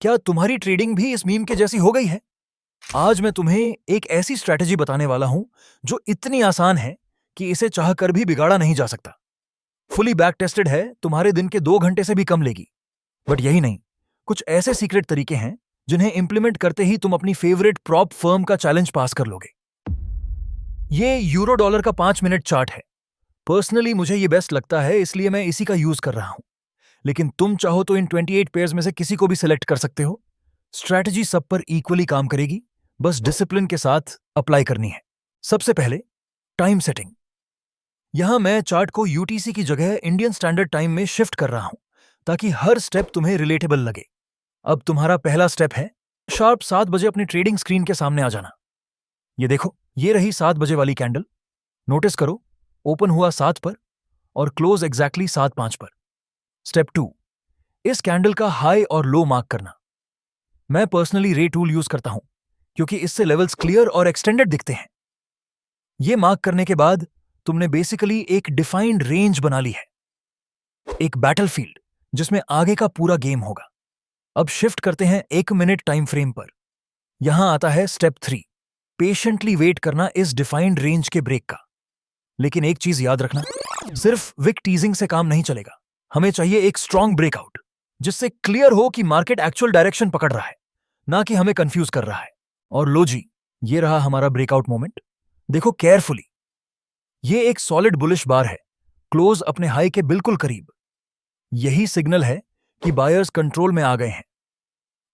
क्या तुम्हारी ट्रेडिंग भी इस मीम के जैसी हो गई है? आज मैं तुम्हें एक ऐसी स्ट्रैटेजी बताने वाला हूं जो इतनी आसान है कि इसे चाहकर भी बिगाड़ा नहीं जा सकता। फुली बैक टेस्टेड है, तुम्हारे दिन के 2 घंटे से भी कम लेगी। बट यही नहीं, कुछ ऐसे सीक्रेट तरीके हैं जिन्हें इंप्लीमेंट करते ही तुम अपनी फेवरेट प्रॉप फर्म का चैलेंज पास कर लोगे। ये यूरो डॉलर का 5 मिनट चार्ट है। पर्सनली मुझे ये बेस्ट लगता है, इसलिए मैं इसी का यूज कर रहा हूं। लेकिन तुम चाहो तो इन 28 पेयर्स में से किसी को भी सिलेक्ट कर सकते हो। स्ट्रैटेजी सब पर इक्वली काम करेगी, बस डिसिप्लिन के साथ अप्लाई करनी है। सबसे पहले टाइम सेटिंग। यहां मैं चार्ट को यूटीसी की जगह इंडियन स्टैंडर्ड टाइम में शिफ्ट कर रहा हूं ताकि हर स्टेप तुम्हें रिलेटेबल लगे। अब तुम्हारा पहला स्टेप है शार्प 7 बजे अपनी ट्रेडिंग स्क्रीन के सामने आ जाना। ये देखो, ये रही 7 बजे वाली कैंडल। नोटिस करो, ओपन हुआ 7 पर और क्लोज एग्जैक्टली 7:05 पर। स्टेप 2, इस कैंडल का हाई और लो मार्क करना। मैं पर्सनली रे टूल यूज करता हूं क्योंकि इससे लेवल्स क्लियर और एक्सटेंडेड दिखते हैं। ये मार्क करने के बाद तुमने बेसिकली एक डिफाइंड रेंज बना ली है, एक बैटलफील्ड जिसमें आगे का पूरा गेम होगा। अब शिफ्ट करते हैं 1 मिनट टाइम फ्रेम पर। यहां आता है स्टेप 3, पेशेंटली वेट करना इस डिफाइंड रेंज के ब्रेक का। लेकिन एक चीज याद रखना, सिर्फ विक टीजिंग से काम नहीं चलेगा। हमें चाहिए एक स्ट्रॉन्ग ब्रेकआउट जिससे क्लियर हो कि मार्केट एक्चुअल डायरेक्शन पकड़ रहा है, ना कि हमें कंफ्यूज कर रहा है। और लो जी, ये रहा हमारा ब्रेकआउट मोमेंट। देखो केयरफुली, ये एक सॉलिड बुलिश बार है, क्लोज अपने हाई के बिल्कुल करीब। यही सिग्नल है कि बायर्स कंट्रोल में आ गए हैं।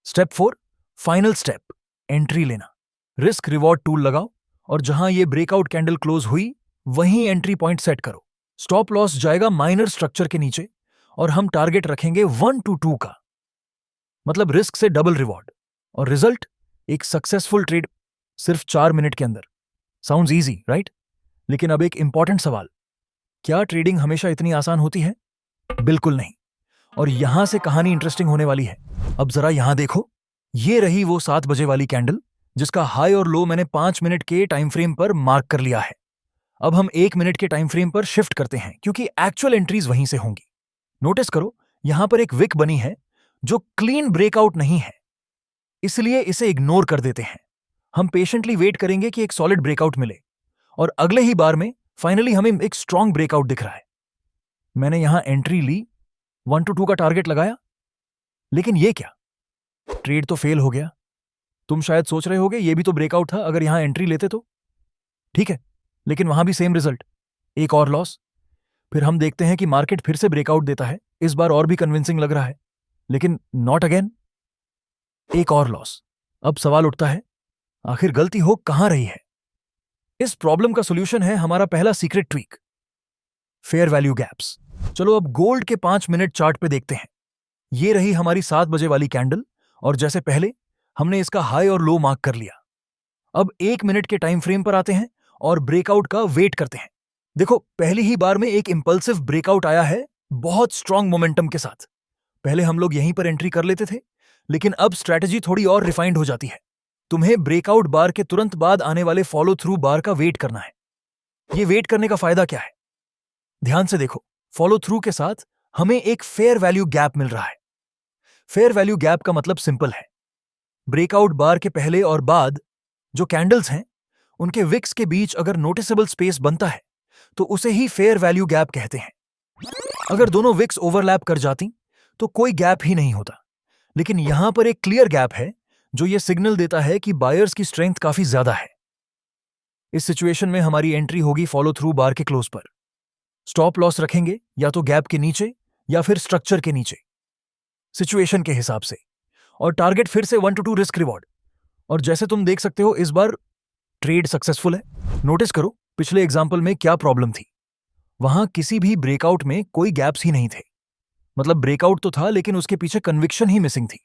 स्टेप 4, फाइनल स्टेप, एंट्री लेना। रिस्क रिवॉर्ड टूल लगाओ और जहां ये ब्रेकआउट कैंडल क्लोज हुई वहीं एंट्री पॉइंट सेट करो। स्टॉप लॉस जाएगा माइनर स्ट्रक्चर के नीचे और हम टारगेट रखेंगे 1 to 2 का, मतलब रिस्क से डबल रिवॉर्ड। और रिजल्ट, एक सक्सेसफुल ट्रेड सिर्फ 4 मिनट के अंदर। Sounds easy, right? लेकिन अब एक इंपॉर्टेंट सवाल, क्या ट्रेडिंग हमेशा इतनी आसान होती है? बिल्कुल नहीं। और यहां से कहानी इंटरेस्टिंग होने वाली है। अब जरा यहां देखो, ये रही वो 7 बजे वाली कैंडल जिसका हाई और लो मैंने 5 मिनट के टाइम फ्रेम पर मार्क कर लिया है। अब हम 1 मिनट के टाइम फ्रेम पर शिफ्ट करते हैं क्योंकि एक्चुअल एंट्रीज वहीं से होंगी। नोटिस करो, यहां पर एक विक बनी है जो क्लीन ब्रेकआउट नहीं है, इसलिए इसे इग्नोर कर देते हैं। हम पेशेंटली वेट करेंगे कि एक सॉलिड ब्रेकआउट मिले और अगले ही बार में फाइनली हमें एक स्ट्रॉन्ग ब्रेकआउट दिख रहा है। मैंने यहां एंट्री ली, 1 to 2 का टारगेट लगाया। लेकिन ये क्या, ट्रेड तो फेल हो गया। तुम शायद सोच रहे होगे ये भी तो ब्रेकआउट था, अगर यहां एंट्री लेते तो ठीक है, लेकिन वहां भी सेम रिजल्ट, एक और लॉस। फिर हम देखते हैं कि मार्केट फिर से ब्रेकआउट देता है, इस बार और भी कन्विंसिंग लग रहा है, लेकिन नॉट अगेन, एक और लॉस। अब सवाल उठता है, आखिर गलती हो कहां रही है? इस प्रॉब्लम का सॉल्यूशन है हमारा पहला secret tweak, fair value gaps. चलो अब गोल्ड के 5 मिनट चार्ट पे देखते हैं। ये रही हमारी 7 बजे वाली कैंडल और जैसे पहले हमने इसका हाई और लो मार्क कर लिया। अब 1 मिनट के टाइम फ्रेम पर आते हैं और ब्रेकआउट का वेट करते हैं। देखो, पहली ही बार में एक इंपल्सिव ब्रेकआउट आया है, बहुत स्ट्रांग मोमेंटम के साथ। पहले हम लोग यहीं पर एंट्री कर लेते थे, लेकिन अब स्ट्रैटेजी थोड़ी और रिफाइंड हो जाती है। तुम्हें ब्रेकआउट बार के तुरंत बाद आने वाले फॉलो थ्रू बार का वेट करना है। ये वेट करने का फायदा क्या है? ध्यान से देखो, फॉलो थ्रू के साथ हमें एक फेयर वैल्यू गैप मिल रहा है। फेयर वैल्यू गैप का मतलब सिंपल है, ब्रेकआउट बार के पहले और बाद जो कैंडल्स हैं उनके विक्स के बीच अगर नोटिसेबल स्पेस बनता है तो उसे ही फेयर वैल्यू गैप कहते हैं। अगर दोनों विक्स ओवरलैप कर जाती तो कोई गैप ही नहीं होता, लेकिन यहां पर एक क्लियर गैप है जो ये सिग्नल देता है कि बायर्स की स्ट्रेंथ काफी ज्यादा है। इस सिचुएशन में हमारी एंट्री होगी फॉलो थ्रू बार के क्लोज पर। स्टॉप लॉस रखेंगे या तो गैप के नीचे या फिर स्ट्रक्चर के नीचे, सिचुएशन के हिसाब से। और टारगेट फिर से 1 to 2 रिस्क रिवॉर्ड। और जैसे तुम देख सकते हो, इस बार ट्रेड सक्सेसफुल है। नोटिस करो पिछले एग्जाम्पल में क्या प्रॉब्लम थी। वहां किसी भी ब्रेकआउट में कोई गैप्स ही नहीं थे, मतलब ब्रेकआउट तो था लेकिन उसके पीछे कन्विक्शन ही मिसिंग थी।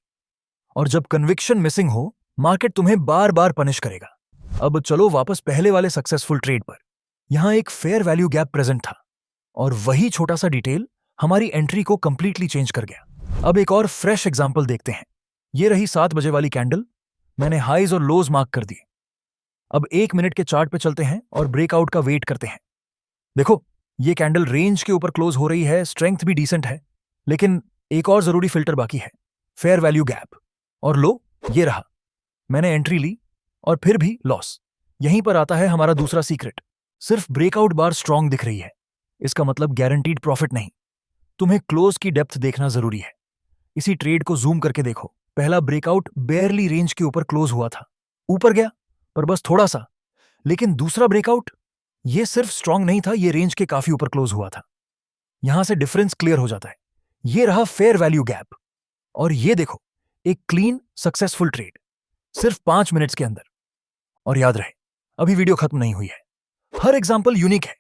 और जब कन्विक्शन मिसिंग हो, मार्केट तुम्हें बार बार पनिश करेगा। अब चलो वापस पहले वाले सक्सेसफुल ट्रेड पर। यहां एक फेयर वैल्यू गैप प्रेजेंट था और वही छोटा सा डिटेल हमारी एंट्री को कंप्लीटली चेंज कर गया। अब एक और फ्रेश एग्जाम्पल देखते हैं। ये रही 7 बजे वाली कैंडल, मैंने हाइज और लोज मार्क कर दिए। अब 1 मिनट के चार्ट पे चलते हैं और ब्रेकआउट का वेट करते हैं। देखो, ये कैंडल रेंज के ऊपर क्लोज हो रही है, स्ट्रेंथ भी डिसेंट है, लेकिन एक और जरूरी फिल्टर बाकी है, फेयर वैल्यू गैप। और लो, ये रहा, मैंने एंट्री ली और फिर भी लॉस। यहीं पर आता है हमारा दूसरा सीक्रेट। सिर्फ ब्रेकआउट बार स्ट्रांग दिख रही है, इसका मतलब गारंटीड प्रॉफिट नहीं। तुम्हें क्लोज की डेप्थ देखना जरूरी है। इसी ट्रेड को जूम करके देखो। पहला ब्रेकआउट बेयरली रेंज के ऊपर क्लोज हुआ था, ऊपर गया पर बस थोड़ा सा। लेकिन दूसरा ब्रेकआउट, ये सिर्फ स्ट्रांग नहीं था, ये रेंज के काफी ऊपर क्लोज हुआ था। यहां से डिफरेंस क्लियर हो जाता है। ये रहा फेयर वैल्यू गैप, और ये देखो, एक क्लीन सक्सेसफुल ट्रेड सिर्फ 5 मिनट्स के अंदर। और याद रहे, अभी वीडियो खत्म नहीं हुई है। हर एग्जाम्पल यूनिक है।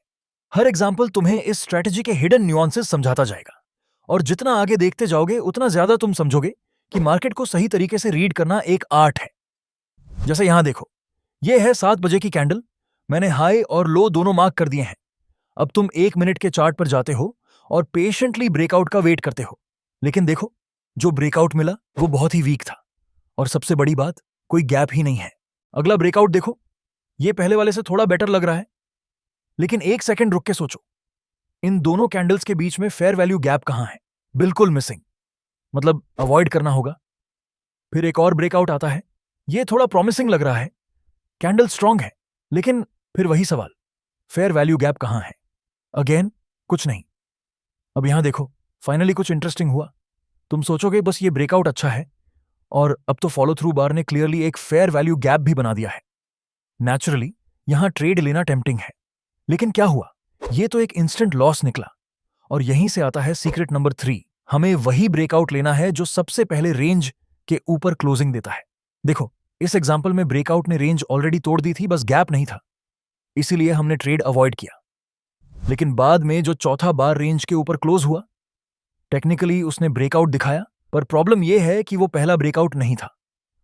हर एग्जाम्पल तुम्हें इस स्ट्रैटेजी के हिडन न्यूआंसेस समझाता जाएगा। और जितना आगे देखते जाओगे उतना ज्यादा तुम समझोगे कि मार्केट को सही तरीके से रीड करना एक आर्ट है। जैसे यहां देखो, यह है 7 बजे की कैंडल। मैंने हाई और लो दोनों मार्क कर दिए हैं। अब तुम 1 मिनट के चार्ट पर जाते हो और पेशेंटली ब्रेकआउट का वेट करते हो। लेकिन देखो, जो ब्रेकआउट मिला वो बहुत ही वीक था। और सबसे बड़ी बात, कोई गैप ही नहीं है। अगला ब्रेकआउट देखो, ये पहले वाले से थोड़ा बेटर लग रहा है। लेकिन 1 सेकंड रुक के सोचो, इन दोनों कैंडल्स के बीच में फेयर वैल्यू गैप कहां है? बिल्कुल मिसिंग। मतलब अवॉइड करना होगा। फिर एक और ब्रेकआउट आता है, ये थोड़ा प्रॉमिसिंग लग रहा है, कैंडल स्ट्रांग है। लेकिन फिर वही सवाल, फेयर वैल्यू गैप कहां है? अगेन कुछ नहीं। अब यहां देखो, फाइनली कुछ इंटरेस्टिंग हुआ। तुम सोचोगे बस ये ब्रेकआउट अच्छा है, और अब तो फॉलो थ्रू बार ने क्लियरली एक फेयर वैल्यू गैप भी बना दिया है। नेचुरली यहां ट्रेड लेना टेम्पटिंग है। लेकिन क्या हुआ? ये तो एक इंस्टेंट लॉस निकला। और यहीं से आता है सीक्रेट नंबर 3। हमें वही ब्रेकआउट लेना है जो सबसे पहले रेंज के ऊपर क्लोजिंग देता है। देखो, इस एग्जाम्पल में ब्रेकआउट ने रेंज ऑलरेडी तोड़ दी थी, बस गैप नहीं था, इसीलिए हमने ट्रेड अवॉइड किया। लेकिन बाद में जो चौथा बार रेंज के ऊपर क्लोज हुआ, टेक्निकली उसने ब्रेकआउट दिखाया, पर प्रॉब्लम यह है कि वो पहला ब्रेकआउट नहीं था,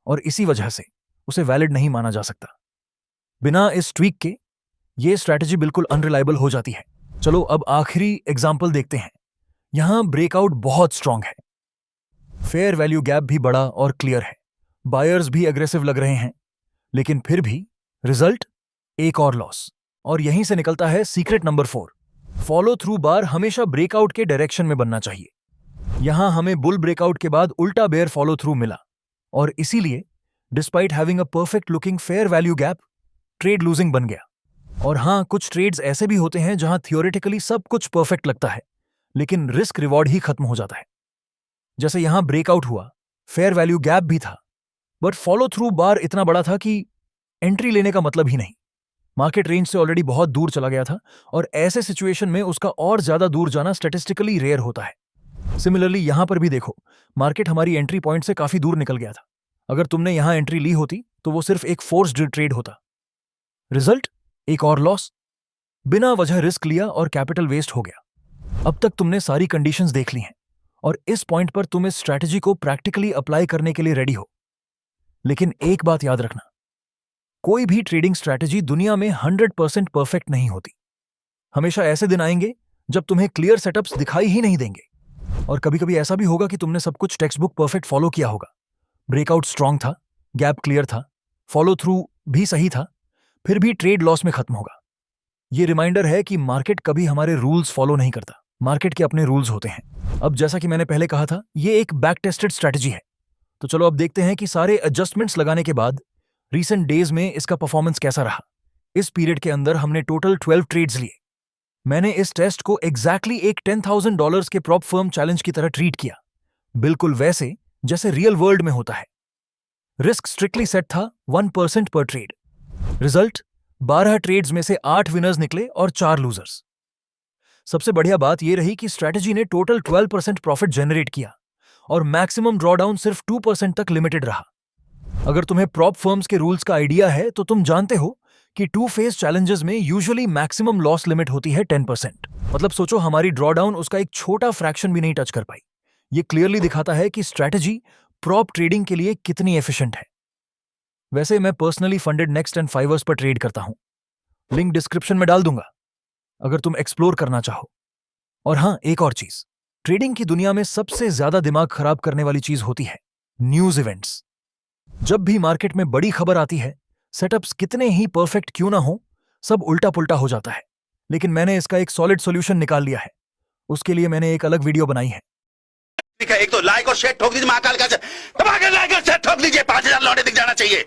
और इसी वजह से उसे वैलिड नहीं माना जा सकता। बिना इस ट्वीक के ये स्ट्रैटेजी बिल्कुल अनरिलायबल हो जाती है। चलो अब आखिरी एग्जाम्पल देखते हैं। यहां ब्रेकआउट बहुत स्ट्रांग है, फेयर वैल्यू गैप भी बड़ा और क्लियर है, बायर्स भी अग्रेसिव लग रहे हैं। लेकिन फिर भी रिजल्ट, एक और लॉस। और यहीं से निकलता है सीक्रेट नंबर 4। फॉलो थ्रू बार हमेशा ब्रेकआउट के डायरेक्शन में बनना चाहिए। यहां हमें बुल ब्रेकआउट के बाद उल्टा बेयर फॉलो थ्रू मिला, और इसीलिए despite having a perfect looking fair value gap, trade losing बन गया। और हां, कुछ ट्रेड्स ऐसे भी होते हैं जहां थियोरेटिकली सब कुछ परफेक्ट लगता है, लेकिन रिस्क रिवॉर्ड ही खत्म हो जाता है। जैसे यहां ब्रेकआउट हुआ, फेयर वैल्यू गैप भी था, बट फॉलो थ्रू बार इतना बड़ा था कि एंट्री लेने का मतलब ही नहीं। मार्केट रेंज से ऑलरेडी बहुत दूर चला गया था, और ऐसे सिचुएशन में उसका और ज्यादा दूर जाना स्टैटिस्टिकली रेयर होता है। सिमिलरली यहां पर भी देखो, मार्केट हमारी एंट्री पॉइंट से काफी दूर निकल गया था। अगर तुमने यहां एंट्री ली होती तो वो सिर्फ एक फोर्स्ड ट्रेड होता। रिजल्ट, एक और लॉस। बिना वजह रिस्क लिया और कैपिटल वेस्ट हो गया। अब तक तुमने सारी कंडीशंस देख ली हैं, और इस पॉइंट पर तुम इस स्ट्रैटेजी को प्रैक्टिकली अप्लाई करने के लिए रेडी हो। लेकिन एक बात याद रखना, कोई भी ट्रेडिंग स्ट्रैटेजी दुनिया में 100% परफेक्ट नहीं होती। हमेशा ऐसे दिन आएंगे जब तुम्हें क्लियर सेटअप्स दिखाई ही नहीं देंगे। और कभी कभी ऐसा भी होगा कि तुमने सब कुछ टेक्स्ट बुक परफेक्ट फॉलो किया होगा, ब्रेकआउट स्ट्रांग था, गैप क्लियर था, फॉलो थ्रू भी सही था, फिर भी ट्रेड लॉस में खत्म होगा। ये रिमाइंडर है कि मार्केट कभी हमारे रूल्स फॉलो नहीं करता, मार्केट के अपने रूल्स होते हैं। अब जैसा कि मैंने पहले कहा था, ये एक बैक टेस्टेड स्ट्रैटेजी है। तो चलो अब देखते हैं कि सारे एडजस्टमेंट्स लगाने के बाद रीसेंट डेज में इसका परफॉर्मेंस कैसा रहा। इस पीरियड के अंदर हमने टोटल 12 ट्रेड्स लिए। मैंने इस टेस्ट को एग्जैक्टली एक $10,000 के प्रॉप फर्म चैलेंज की तरह ट्रीट किया, बिल्कुल वैसे जैसे रियल वर्ल्ड में होता है। रिस्क स्ट्रिक्टली सेट था 1% पर ट्रेड। रिजल्ट, 12 ट्रेड्स में से 8 विनर्स निकले और 4 लूजर्स। सबसे बढ़िया बात यह रही कि स्ट्रैटेजी ने टोटल 12% प्रॉफिट जनरेट किया, और मैक्सिमम ड्रॉडाउन सिर्फ 2% तक लिमिटेड रहा। अगर तुम्हें प्रॉप फर्म्स के रूल्स का आइडिया है तो तुम जानते हो कि 2 फेज चैलेंजेस में यूजुअली मैक्सिमम लॉस लिमिट होती है 10%। मतलब सोचो, हमारी ड्रॉडाउन उसका एक छोटा फ्रैक्शन भी नहीं टच कर पाई। ये क्लियरली दिखाता है कि स्ट्रैटेजी प्रॉप ट्रेडिंग के लिए कितनी एफिशिएंट है। वैसे मैं पर्सनली फंडेड नेक्स्ट एंड फाइवर्स पर ट्रेड करता हूं, लिंक डिस्क्रिप्शन में डाल दूंगा अगर तुम एक्सप्लोर करना चाहो। और हां, एक और चीज, ट्रेडिंग की दुनिया में सबसे ज्यादा दिमाग खराब करने वाली चीज होती है न्यूज इवेंट्स। जब भी मार्केट में बड़ी खबर आती है, सेटअप्स कितने ही परफेक्ट क्यों ना हो, सब उल्टा पुल्टा हो जाता है। लेकिन मैंने इसका एक सॉलिड सॉल्यूशन निकाल लिया है। उसके लिए मैंने एक अलग वीडियो बनाई है। ठीक है, एक तो लाइक और शेयर ठोक दीजिए महाकाल का, दबा के लाइक और शेयर ठोक दीजिए, 5000 लौटे दिख जाना चाहिए।